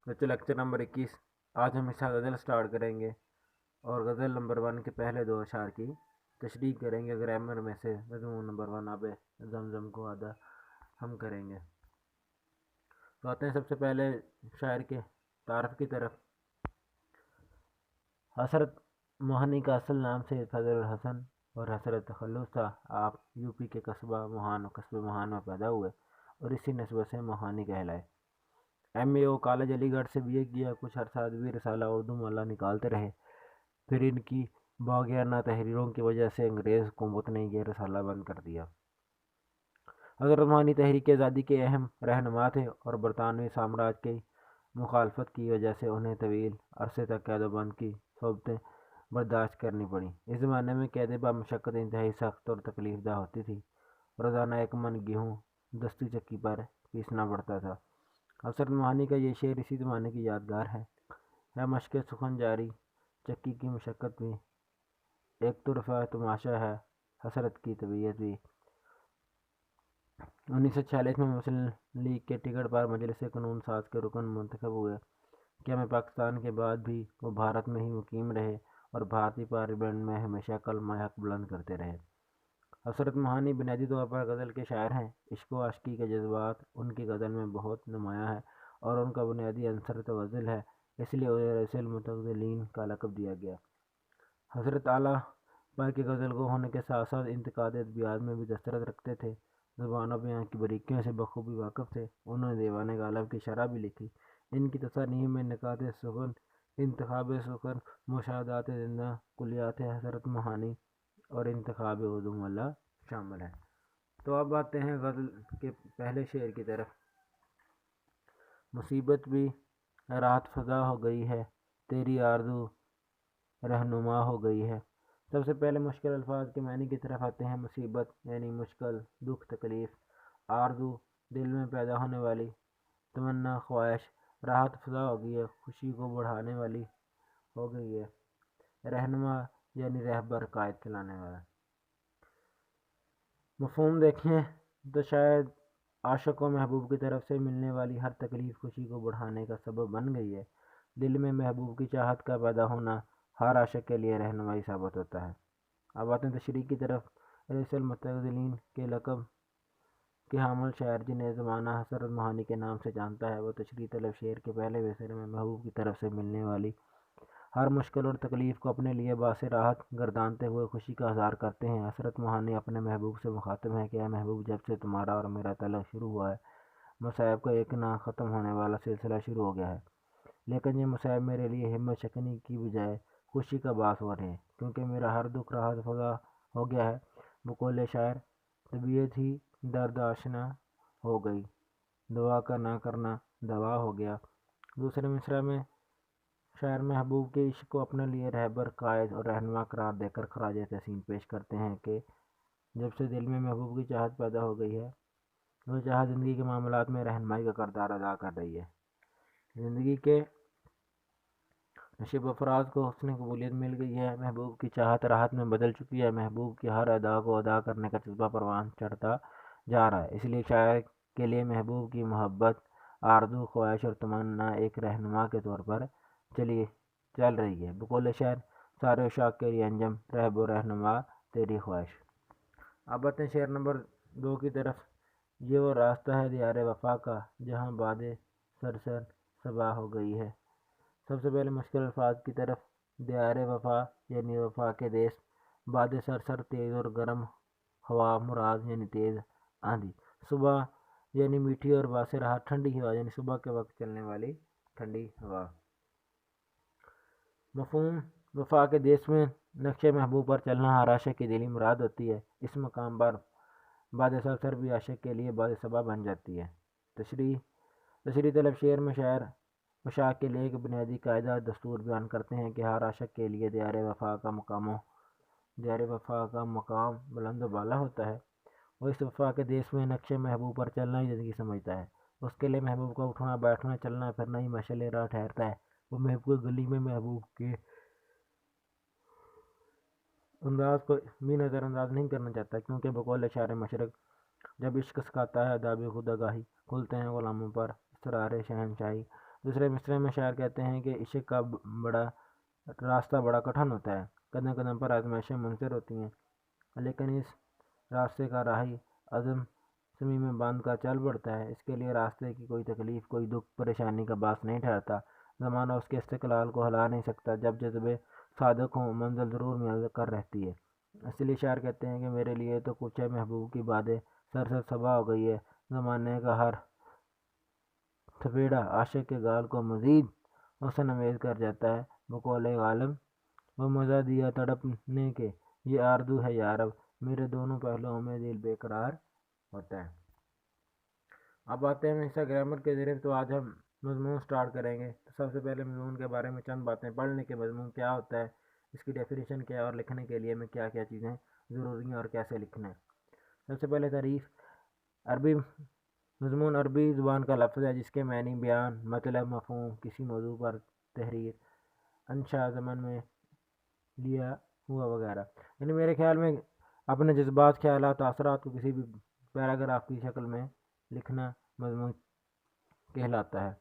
بچے lecture number 21 آج ہم اس غزل سٹارٹ کریں گے اور غزل نمبر 1 کے پہلے 2 اشعار کی تشریح کریں گے۔ گرامر میں سے مضمون نمبر 1 آب زمزم کو ادا ہم کریں گے۔ تو آتے ہیں سب سے پہلے شاعر کے تعارف کی طرف۔ حسرت موہانی کا اصل نام سید فضل الحسن اور حسرت تخلص تھا۔ آپ یو پی کے قصبہ موہان میں پیدا ہوئے اور اسی نسبت سے موہانی کہلائے۔ MAO کالج علی گڑھ سے BA کیا۔ کچھ عرصہ ادبی رسالہ اردو مولا نکالتے رہے، پھر ان کی باغیانہ تحریروں کی وجہ سے انگریز حکومت نے یہ رسالہ بند کر دیا۔ حضرت موہانی تحریک آزادی کے اہم رہنما تھے اور برطانوی سامراج کی مخالفت کی وجہ سے انہیں طویل عرصے تک قید و بند کی صحبتیں برداشت کرنی پڑیں۔ اس زمانے میں قید بمشقت انتہائی سخت اور تکلیف دہ ہوتی تھی۔ روزانہ 1 من گیہوں دستی چکی پر پیسنا پڑتا تھا۔ حسرت موہانی کا یہ شعر اسی زمانے کی یادگار ہے مشق سخن جاری چکی کی مشقت بھی، ایک طرفہ تماشا ہے حسرت کی طبیعت بھی۔ 1946 میں مسلم لیگ کے ٹکٹ پر مجلس قانون ساز کے رکن منتخب ہوئے۔ قیام پاکستان کے بعد بھی وہ بھارت میں ہی مقیم رہے اور بھارتی پارلیمنٹ میں ہمیشہ کلمہ حق بلند کرتے رہے۔ حسرت موہانی بنیادی طور پر غزل کے شاعر ہیں۔ عشق و عاشقی کے جذبات ان کی غزل میں بہت نمایاں ہے اور ان کا بنیادی عنصر تو غزل ہے، اس لیے انہیں رئیس المتغزلین کا لقب دیا گیا۔ حضرت اعلیٰ پر کے غزل گو ہونے کے ساتھ ساتھ انتقاد ادبیات میں بھی دسترس رکھتے تھے۔ زبان و بیان کی باریکیوں سے بخوبی واقف تھے۔ انہوں نے دیوان غالب کی شرح بھی لکھی۔ ان کی تصانیف میں نکات سخن، انتخاب سخن، مشاہدات زندہ، کلیات حسرت موہانی اور انتخاب اردو مولا شامل ہیں۔ تو اب آتے ہیں غزل کے پہلے شعر کی طرف۔ مصیبت بھی رات فضا ہو گئی ہے، تیری آرزو رہنما ہو گئی ہے۔ سب سے پہلے مشکل الفاظ کے معنی کی طرف آتے ہیں۔ مصیبت یعنی مشکل، دکھ، تکلیف۔ آرزو دل میں پیدا ہونے والی تمنا، خواہش۔ راحت فضا ہو گئی ہے، خوشی کو بڑھانے والی ہو گئی ہے۔ رہنما یعنی رہبر، قائد، چلانے والا۔ مفہوم دیکھیں تو شاید عاشق و محبوب کی طرف سے ملنے والی ہر تکلیف خوشی کو بڑھانے کا سبب بن گئی ہے۔ دل میں محبوب کی چاہت کا پیدا ہونا ہر عاشق کے لیے رہنمائی ثابت ہوتا ہے۔ اب آتے ہیں تشریح کی طرف۔ رئیس المتغزلین کے لقب کے حامل شاعر جنہیں زمانہ حسرت موہانی کے نام سے جانتا ہے، وہ تشریح طلب شعر کے پہلے مصرعے میں محبوب کی طرف سے ملنے والی ہر مشکل اور تکلیف کو اپنے لیے باعث راحت گردانتے ہوئے خوشی کا اظہار کرتے ہیں۔ حسرت موہانی اپنے محبوب سے مخاطب ہیں کہ اے محبوب، جب سے تمہارا اور میرا تعلق شروع ہوا ہے، مصائب کا ایک نہ ختم ہونے والا سلسلہ شروع ہو گیا ہے، لیکن یہ مصائب میرے لیے ہمت شکنی کی بجائے خوشی کا باعث ہو رہے ہیں، کیونکہ میرا ہر دکھ راحت فضا ہو گیا ہے۔ بقول شاعر، طبیعت ہی درد آشنا ہو گئی، دوا کا نہ کرنا دوا ہو گیا۔ دوسرے مصرعے میں شاعر محبوب کے عشق کو اپنے لیے رہبر، قائد اور رہنما قرار دے کر خراج تحسین پیش کرتے ہیں کہ جب سے دل میں محبوب کی چاہت پیدا ہو گئی ہے، وہ چاہت زندگی کے معاملات میں رہنمائی کا کردار ادا کر رہی ہے۔ زندگی کے نشیب افراد کو حسن قبولیت مل گئی ہے، محبوب کی چاہت راحت میں بدل چکی ہے، محبوب کی ہر ادا کو ادا کرنے کا جذبہ پروان چڑھتا جا رہا ہے۔ اس لیے شاعر کے لیے محبوب کی محبت، آرزو، خواہش اور تمنا ایک رہنما کے طور پر چل رہی ہے۔ بقول شاعر، سارے عشاق کے لیے انجم، رہب و رہنما تیری خواہش۔ اب آتے ہیں شعر نمبر 2 کی طرف۔ یہ وہ راستہ ہے دیار وفا کا، جہاں باد سرسر صبا ہو گئی ہے۔ سب سے پہلے مشکل الفاظ کی طرف۔ دیار وفا یعنی وفا کے دیس، باد سرسر تیز اور گرم ہوا مراد یعنی تیز آندھی، صبح یعنی میٹھی اور باعث راحت ٹھنڈی ہوا یعنی صبح کے وقت چلنے والی ٹھنڈی ہوا۔ مفہوم، وفا کے دیس میں نقش محبوب پر چلنا ہر عاشق کی دلی مراد ہوتی ہے۔ اس مقام پر باد سرسر بھی عاشق کے لیے باد صبا بن جاتی ہے۔ تشریح طلب شعر میں شاعر عشاق کے لیے ایک بنیادی قاعدہ دستور بیان کرتے ہیں کہ ہر عاشق کے لیے دیار وفا کا مقام بلند و بالا ہوتا ہے۔ وہ اس وفا کے دیس میں نقش محبوب پر چلنا ہی زندگی سمجھتا ہے۔ اس کے لیے محبوب کا اٹھنا بیٹھنا چلنا پھرنا ہی مشعل راہ ٹھہرتا ہے۔ وہ محبوب گلی میں محبوب کے انداز کو بھی نظر انداز نہیں کرنا چاہتا، کیونکہ بقول شاعر مشرق، جب عشق سکھاتا ہے آداب خود آگاہی، کھلتے ہیں غلاموں پر اسرار شہنشاہی۔ دوسرے مصرعے میں شاعر کہتے ہیں کہ عشق کا راستہ بڑا کٹھن ہوتا ہے، قدم قدم پر آزمائشیں منظر ہوتی ہیں، لیکن اس راستے کا راہی عزم سمی میں باندھ کر چل پڑتا ہے۔ اس کے لیے راستے کی کوئی تکلیف، کوئی دکھ پریشانی کا باعث نہیں ٹھہرتا۔ زمانہ اس کے استقلال کو ہلا نہیں سکتا۔ جب جذبے صادق ہوں منزل ضرور مل کر رہتی ہے۔ اس لیے شاعر کہتے ہیں کہ میرے لیے تو کوچہ محبوب کی بادیں سر صبا ہو گئی ہے، زمانے کا ہر تھپیڑا عاشق کے گال کو مزید حسن امیز کر جاتا ہے۔ بقول غالب وہ مزہ دیا تڑپنے کے، یہ آرزو ہے یارب، میرے دونوں پہلوؤں میں دل بے قرار ہوتا ہے۔ اب آتے ہیں حصہ گرامر کے ذریعے، تو آج ہم مضمون سٹارٹ کریں گے۔ تو سب سے پہلے مضمون کے بارے میں چند باتیں پڑھ لیں کہ مضمون کیا ہوتا ہے، اس کی ڈیفینیشن کیا ہے، اور لکھنے کے لیے ہمیں کیا کیا چیزیں ضروری ہیں اور کیسے لکھنا ہے۔ سب سے پہلے تعریف۔ عربی مضمون عربی زبان کا لفظ ہے جس کے معنی بیان، مطلب، مفہوم، کسی موضوع پر تحریر، انشاء، زمن میں لیا ہوا وغیرہ۔ یعنی میرے خیال میں اپنے جذبات، خیالات، تاثرات کو کسی بھی پیراگراف کی شکل میں لکھنا مضمون کہلاتا ہے۔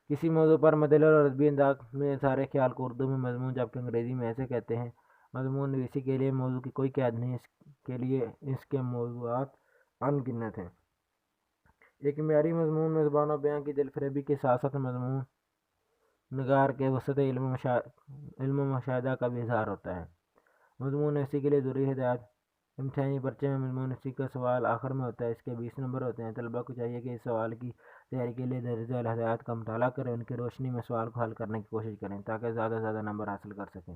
کسی موضوع پر مدلل اور ادبی انداز میں اظہار خیال کو اردو میں مضمون، جبکہ انگریزی میں ایسے کہتے ہیں۔ مضمون نویسی کے لیے موضوع کی کوئی قید نہیں، اس کے لیے اس کے موضوعات ان گنت ہیں۔ ایک معیاری مضمون میں زبان و بیان کی دل فریبی کے ساتھ ساتھ مضمون نگار کے وسعت علم و مشاہدہ کا بھی اظہار ہوتا ہے۔ مضمون نویسی کے لیے ضروری ہدایات۔ امتحانی پرچے میں مضمون نویسی کا سوال آخر میں ہوتا ہے، اس کے 20 نمبر ہوتے ہیں۔ طلباء کو چاہیے کہ اس سوال کی تیاری کے لیے درج ذیل ہدایات کا مطالعہ کریں، ان کی روشنی میں سوال کو حل کرنے کی کوشش کریں تاکہ زیادہ سے زیادہ نمبر حاصل کر سکیں۔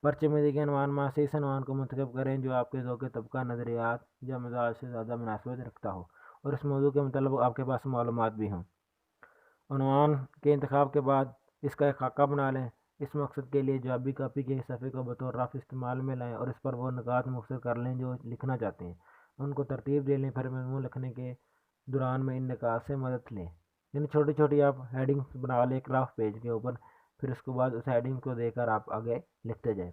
پرچے میں دیے عنوان میں سے اس عنوان کو منتخب کریں جو آپ کے ذوق طبقہ، نظریات یا مزاج سے زیادہ مناسبت رکھتا ہو اور اس موضوع کے متعلق آپ کے پاس معلومات بھی ہوں۔ عنوان کے انتخاب کے بعد اس کا ایک خاکہ بنا لیں۔ اس مقصد کے لیے جوابی کاپی کے صفحے کو بطور رف استعمال میں لائیں اور اس پر وہ نکات مختصر کر لیں جو لکھنا چاہتے ہیں، ان کو ترتیب دے لیں۔ پھر مضمون لکھنے کے دوران میں ان نکات سے مدد لیں، یعنی چھوٹی چھوٹی آپ ہیڈنگز بنا لیں ایک رف پیج کے اوپر، پھر اس کے بعد اس ہیڈنگ کو دے کر آپ آگے لکھتے جائیں۔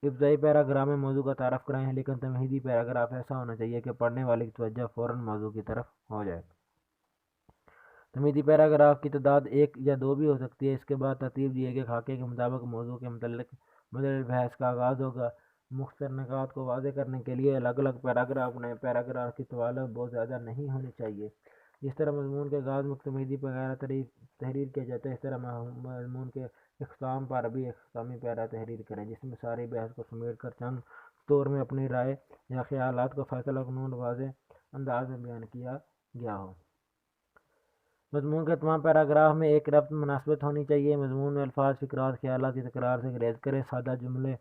ابتدائی پیراگراف میں موضوع کا تعارف کرائیں، لیکن تمہیدی پیراگراف ایسا ہونا چاہیے کہ پڑھنے والے کی توجہ فوراً موضوع کی طرف ہو جائے۔ تمہیدی پیراگراف کی تعداد 1 یا 2 بھی ہو سکتی ہے۔ اس کے بعد ترتیب دیے گئے خاکے کے مطابق موضوع کے متعلق مدلل بحث کا آغاز ہوگا۔ مختصر نکات کو واضح کرنے کے لیے الگ الگ پیراگراف بنائیں۔ پیراگراف کی طوالت بہت زیادہ نہیں ہونی چاہیے۔ جس طرح مضمون کے آغاز میں تمہیدی وغیرہ تحریر کیا جاتا ہے، اس طرح مضمون کے اختتام پر بھی اختتامی پیرا تحریر کریں جس میں ساری بحث کو سمیٹ کر چند طور میں اپنی رائے یا خیالات کو فیصلہ کنون واضح انداز میں بیان کیا گیا ہو۔ مضمون کے تمام پیراگراف میں ایک ربط مناسبت ہونی چاہیے۔ مضمون میں الفاظ، فقرات، خیالات کی تکرار سے گریز کریں۔ سادہ جملے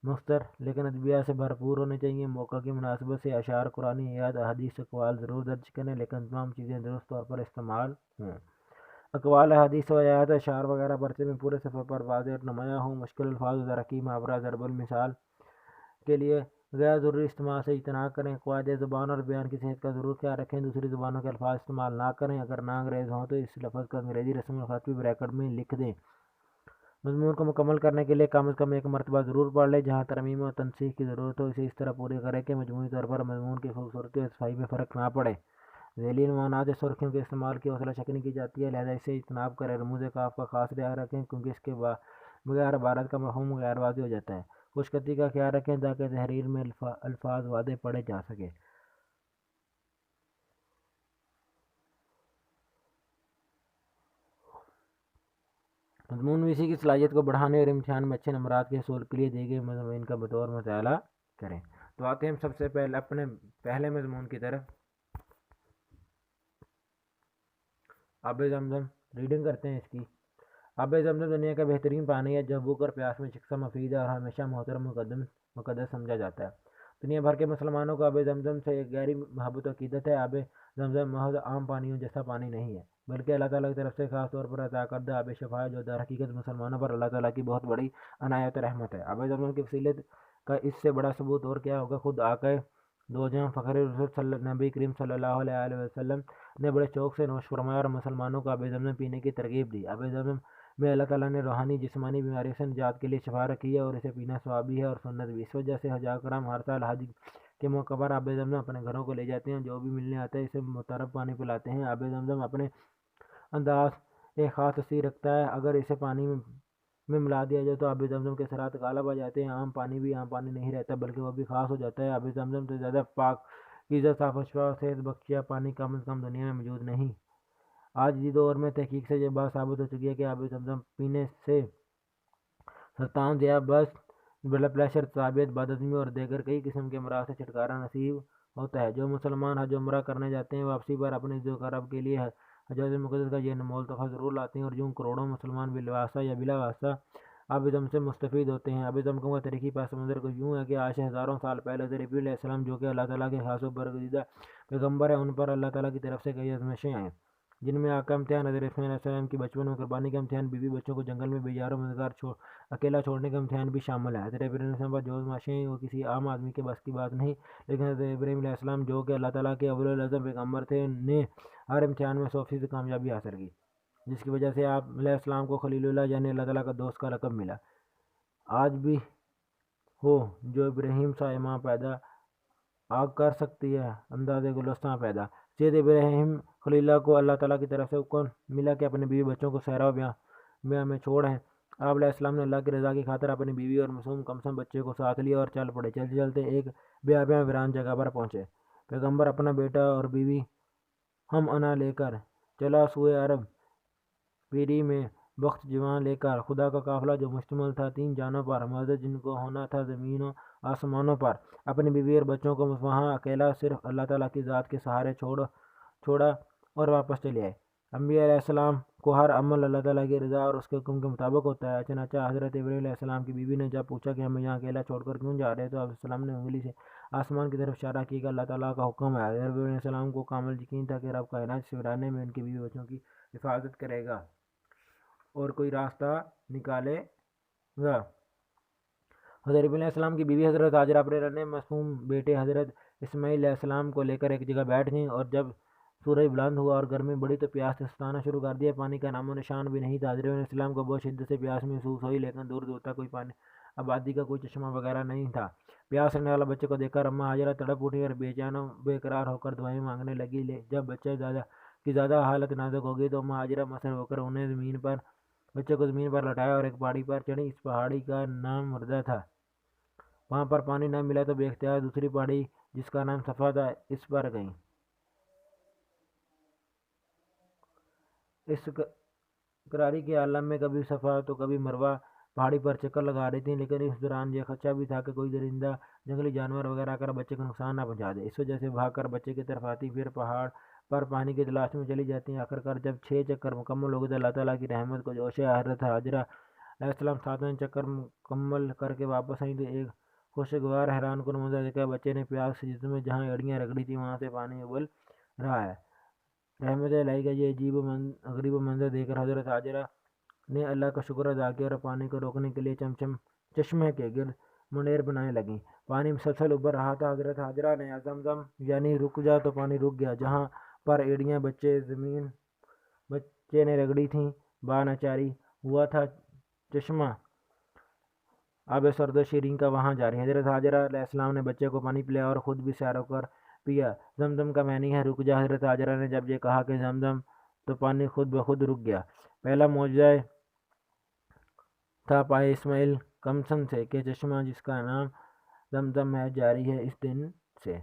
مختصر لیکن ادبیات سے بھرپور ہونے چاہیے۔ موقع کی مناسبت سے اشعار، قرآنی آیات، احادیث، اقوال ضرور درج کریں، لیکن تمام چیزیں درست طور پر استعمال ہوں۔ اقوال، احادیث و آیات، اشعار وغیرہ پرچے میں پورے صفحے پر واضح اور نمایاں ہوں۔ مشکل الفاظ، ترقی، محاورہ، ضرب المثال کے لیے غیر ضروری استعمال سے اجتناب کریں۔ قواعد زبان اور بیان کی صحت کا ضرور خیال رکھیں۔ دوسری زبانوں کے الفاظ استعمال نہ کریں۔ اگر نہ انگریز ہوں تو اس لفظ کا انگریزی رسم الخط بھی بریکٹ میں لکھ دیں۔ مضمون کو مکمل کرنے کے لیے کم از کم ایک مرتبہ ضرور پڑھ لیں۔ جہاں ترمیم و تنسیخ کی ضرورت ہو اسے اس طرح پوری کریں کہ مجموعی طور پر مضمون کی خوبصورتی اور صفائی میں فرق نہ پڑے۔ ذیلی عنوانات یا سرخیوں کے استعمال کی حوصلہ شکنی کی جاتی ہے، لہذا اسے اجتناب کریں۔ رموز کاف کا خاص خیال رکھیں کیونکہ اس کے بغیر عبارت کا مفہوم غیر واضح ہو جاتا ہے۔ خوش خطی کا خیال رکھیں تاکہ تحریر میں الفاظ واضح پڑھے جا سکیں۔ مضمون نویسی کی صلاحیت کو بڑھانے اور امتحان میں اچھے نمبرات کے حصول کے لیے دیے گئے مضامین کا بطور مطالعہ کریں۔ تو آتے ہیں ہم سب سے پہلے اپنے پہلے مضمون کی طرف۔ آب زمزم ریڈنگ کرتے ہیں اس کی۔ آب زمزم دنیا کا بہترین پانی ہے جو بھوک اور پیاس میں شکستہ مفید ہے اور ہمیشہ محترم مقدس سمجھا جاتا ہے۔ دنیا بھر کے مسلمانوں کو آب زمزم سے ایک گہری محبت و عقیدت ہے۔ آب زمزم محض عام پانیوں جیسا پانی نہیں ہے بلکہ اللہ تعالیٰ کی طرف سے خاص طور پر عطا کردہ آب شفا ہے جو در حقیقت مسلمانوں پر اللہ تعالیٰ کی بہت بڑی عنایت و رحمت ہے۔ آب زمزم کی فضیلت کا اس سے بڑا ثبوت اور کیا ہوگا۔ خود آقا دو جہاں فخر رسول نبی کریم صلی اللہ علیہ وسلم نے بڑے شوق سے نوش فرمایا اور مسلمانوں کو آب زمزم پینے کی ترغیب دی۔ آب زمزم میں اللہ تعالیٰ نے روحانی جسمانی بیماریوں سے نجات کے لیے شفا رکھی ہے اور اسے پینا ثواب بھی ہے اور سنت بھی۔ اس وجہ سے حجاج کرام ہر سال حج کے موقع پر آب زمزم اپنے گھروں کو لے جاتے ہیں، جو بھی ملنے آتا ہے اسے مترب پانی پلاتے ہیں۔ آب زمزم اپنے انداز ایک خاص تاثیر رکھتا ہے۔ اگر اسے پانی میں ملا دیا جائے تو آب زمزم کے اثرات غالب آ جاتے ہیں۔ عام پانی بھی عام پانی نہیں رہتا بلکہ وہ بھی خاص ہو جاتا ہے۔ آب زمزم سے زیادہ پاکیزہ، صاف و شفاف، صحت بخشیہ پانی کم از کم دنیا میں موجود نہیں۔ آج بھی دور میں تحقیق سے یہ بات ثابت ہو چکی ہے کہ آب زمزم پینے سے سرطان، ذیابیطس، بلڈ پریشر، تعبیت، بد ہضمی اور دیگر کئی قسم کے امراض سے چھٹکارا نصیب ہوتا ہے۔ جو مسلمان حج و عمرہ کرنے جاتے ہیں واپسی پر اپنے عزت و کرب کے لیے حجاز مقدس کا یہ انمول تحفہ ضرور لاتے ہیں، اور یوں کروڑوں مسلمان بالواسطہ یا بلا واسطہ آب زمزم سے مستفید ہوتے ہیں۔ آب زمزم کا تاریخی پس منظر کچھ یوں ہے کہ آج سے ہزاروں سال پہلے حضرت ابراہیم علیہ السلام، جو کہ اللہ تعالیٰ کے خاص و برگزیدہ پیغمبر ہیں، ان پر اللہ تعالیٰ کی طرف سے کئی آزمائشیں آئیں، جن میں آقا امتحان حضرت اسماعیل علیہ السلام کی بچپن میں قربانی کا امتحان، بیوی بچوں کو جنگل میں بے یار و مددگار اکیلا چھوڑنے کا امتحان بھی شامل ہے۔ حضرت ابراہیم علیہ السلام پر جو آزمائشیں ہیں وہ کسی عام آدمی کے بس کی بات نہیں، لیکن حضرت ابراہیم علیہ السلام، جو کہ اللہ تعالیٰ کے اول العزم پیغمبر تھے، نے ہر امتحان میں 100% کامیابی حاصل کی، جس کی وجہ سے آپ علیہ السلام کو خلیل اللہ یعنی اللہ تعالیٰ کا دوست کا لقب ملا۔ آج بھی ہو جو ابراہیم سا امام پیدا، آگ کر سکتی ہے انداز گلستاں پیدا۔ سید ابراہیم خلیل اللہ کو اللہ تعالیٰ کی طرف سے حکم ملا کہ اپنے بیوی بچوں کو صحرا و بیاباں میں چھوڑیں۔ آپ علیہ السلام نے اللہ کی رضا کی خاطر اپنی بیوی اور معصوم کمسم بچے کو ساتھ لیا اور چل پڑے۔ چلتے چلتے ایک بیاباں ویران جگہ پر پہنچے۔ پیغمبر اپنا بیٹا اور بیوی ہم انا لے کر چلا سوئے عرب، پیری میں بخت جوان لے کر۔ خدا کا قافلہ جو مشتمل تھا 3 جہانوں پر، معزز جن کو ہونا تھا زمین و آسمانوں پر، اپنی بیوی اور بچوں کو وہاں اکیلا صرف اللہ تعالیٰ کی ذات کے سہارے چھوڑا اور واپس چلے آئے۔ انبیاء علیہ السلام کو ہر عمل اللہ تعالیٰ کی رضا اور اس کے حکم کے مطابق ہوتا ہے۔ چنانچہ حضرت ابراہیم علیہ السلام کی بیوی نے جب پوچھا کہ ہمیں یہاں اکیلا چھوڑ کر کیوں جا رہے ہیں، تو آپ علیہ السلام نے انگلی سے آسمان کی طرف اشارہ کیا کہ اللہ تعالیٰ کا حکم ہے۔ حضرت ابراہیم علیہ السلام کو کامل یقین تھا کہ رب کائنات سے ویرانے میں ان کی بیوی بچوں کی حفاظت کرے گا اور کوئی راستہ نکالے گا۔ حضرت ابراہیم علیہ السلام کی بیوی حضرت ہاجرہ اپنے معصوم بیٹے حضرت اسماعیل علیہ السلام کو لے کر ایک جگہ بیٹھ گئیں، اور جب سورج بلند ہوا اور گرمی بڑھی تو پیاس سے ستانا شروع کر دیا۔ پانی کا نام و نشان بھی نہیں تھا۔ حضرت ابراہیم علیہ السلام کو بہت شدت سے پیاس محسوس ہوئی، لیکن دور دور تک کوئی پانی آبادی کا کوئی چشمہ وغیرہ نہیں تھا۔ پیاس رکھنے والا بچے کو دیکھ کر اماں ہاجرہ تڑپ اٹھی اور بے چین و بے قرار ہو کر دعائیں مانگنے لگی۔ جب بچے کی زیادہ حالت نازک ہو گئی تو اماں ہاجرہ مصر ہو کر بچے کو زمین پر لٹایا اور ایک پہاڑی پر چڑھی۔ اس پہاڑی کا نام مردہ تھا۔ وہاں پر پانی نہ ملا تو بے اختیار دوسری پہاڑی جس کا نام صفا تھا اس پر گئیں۔ اس قراری کے عالم میں کبھی صفا تو کبھی مروہ پہاڑی پر چکر لگا رہی تھیں، لیکن اس دوران یہ خدشہ بھی تھا کہ کوئی درندہ، جنگلی جانور وغیرہ آ کر بچے کو نقصان نہ پہنچا دے۔ اس وجہ سے بھاگ کر بچے کی طرف آتی، پھر پہاڑ پر پانی کی تلاش میں چلی جاتی ہیں۔ آخر کار جب 6 چکر مکمل ہو گئے تو اللہ تعالیٰ کی رحمت کو جوش ہے۔ حضرت ہاجرہ علیہ السلام 7واں چکر مکمل کر کے واپس آئیں تو ایک خوشگوار حیران کن منظر دیکھا۔ بچے نے پیاس سے جسم میں جہاں ایڑیاں رگڑی تھیں وہاں سے پانی ابل رہا ہے۔ رحمت الہی کا یہ عجیب و غریب منظر دیکھ کر حضرت ہاجرہ نے اللہ کا شکر ادا کیا اور پانی کو روکنے کے لیے چشمے کے گرد منیر بنانے لگیں۔ پانی مسلسل ابل رہا تھا۔ حضرت ہاجرہ نے زمزم یعنی رک جا تو پانی رک گیا۔ جہاں پر ایڑیاں بچے نے رگڑی تھیں با ناچاری ہوا تھا چشمہ آب سرد و شیرین کا وہاں جاری۔ حضرت ہاجرہ علیہ السلام نے بچے کو پانی پلایا اور خود بھی سیر کر پیا۔ زمزم کا معنی ہے رک جا۔ حضرت ہاجرہ نے جب یہ کہا کہ زمزم تو پانی خود بخود رک گیا۔ پہلا معجزہ تھا پائے اسماعیل کمسن سے کہ چشمہ جس کا نام زمزم ہے جاری ہے اس دن سے۔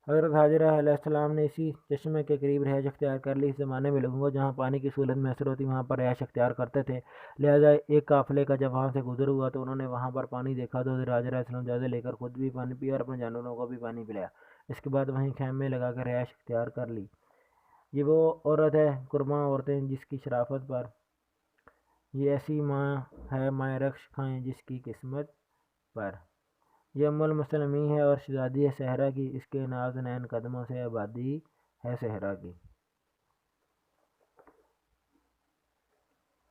حضرت ہاجرہ علیہ السلام نے اسی چشمے کے قریب رہائش اختیار کر لی۔ اس زمانے میں لوگوں کو جہاں پانی کی سہولت میسر ہوتی وہاں پر رہائش اختیار کرتے تھے، لہٰذا ایک قافلے کا جب وہاں سے گزر ہوا تو انہوں نے وہاں پر پانی دیکھا تو حضرت ہاجرہ علیہ السلام اجازت لے کر خود بھی پانی پیا اور اپنے جانوروں کو بھی پانی پلایا۔ اس کے بعد وہیں خیمے لگا کر رہائش اختیار کر لی۔ یہ وہ عورت ہے قرباں عورتیں جس کی شرافت پر یہ ایسی ماں ہے مائے رخش کھائیں جس کی قسمت پر یہ ام المسلمین ہے اور شہزادی ہے صحرا کی، اس کے نازنین قدموں سے آبادی ہے صحرا کی۔